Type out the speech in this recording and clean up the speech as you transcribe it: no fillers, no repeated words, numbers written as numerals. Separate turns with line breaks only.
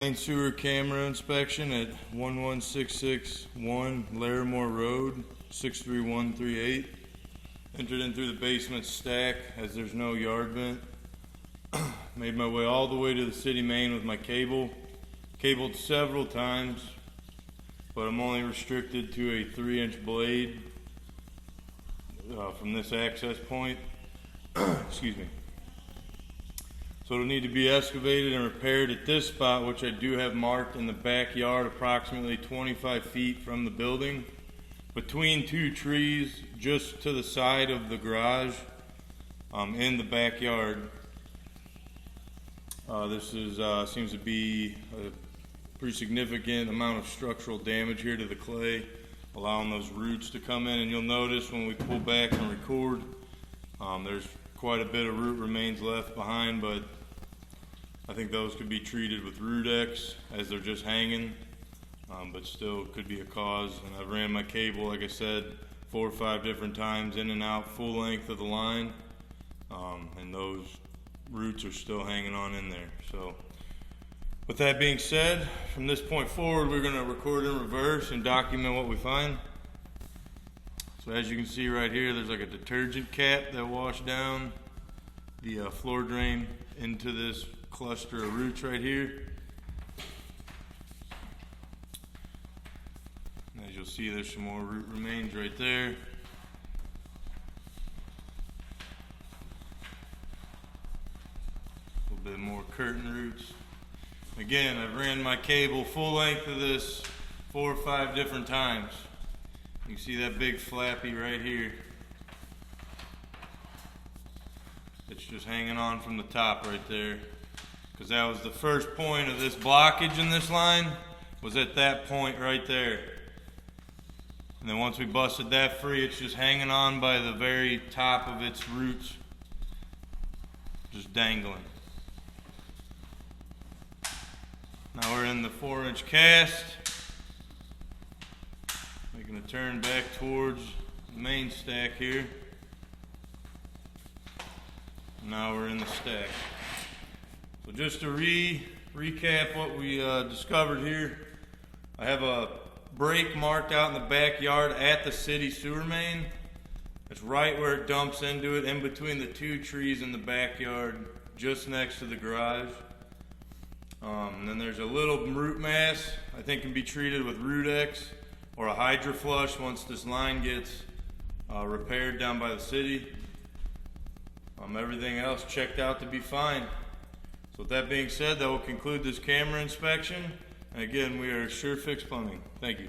Main sewer camera inspection at 11661 Larimoore Road, 63138. Entered in through the basement stack as there's no yard vent. Made my way all the way to the city main with my cable. Cabled several times, but I'm only restricted to a 3-inch blade from this access point. Excuse me. So it'll need to be excavated and repaired at this spot, which I do have marked in the backyard, approximately 25 feet from the building, between two trees just to the side of the garage in the backyard. This is seems to be a pretty significant amount of structural damage here to the clay, allowing those roots to come in. And you'll notice when we pull back and record, there's quite a bit of root remains left behind, but I think those could be treated with Root-X as they're just hanging, but still could be a cause. And I've ran my cable, like I said, 4 or 5 different times in and out, full length of the line, and those roots are still hanging on in there. So with that being said, from this point forward, we're going to record in reverse and document what we find. So as you can see right here, there's like a detergent cap that washed down the floor drain into this cluster of roots right here. And as you'll see, there's some more root remains right there. A little bit more curtain roots. Again, I've ran my cable full length of this 4 or 5 different times. You can see that big flappy right here. It's just hanging on from the top right there, because that was the first point of this blockage in this line, was at that point right there. And then once we busted that free, it's just hanging on by the very top of its roots, just dangling. Now we're in the 4-inch cast, making a turn back towards the main stack here. Now we're in the stack. So just to recap what we discovered here, I have a break marked out in the backyard at the city sewer main. It's right where it dumps into it, in between the 2 trees in the backyard, just next to the garage. And then there's a little root mass I think can be treated with Root-X or a Hydro Flush once this line gets repaired down by the city. Everything else checked out to be fine. So with that being said, that will conclude this camera inspection. And again, we are Sure Fix Plumbing. Thank you.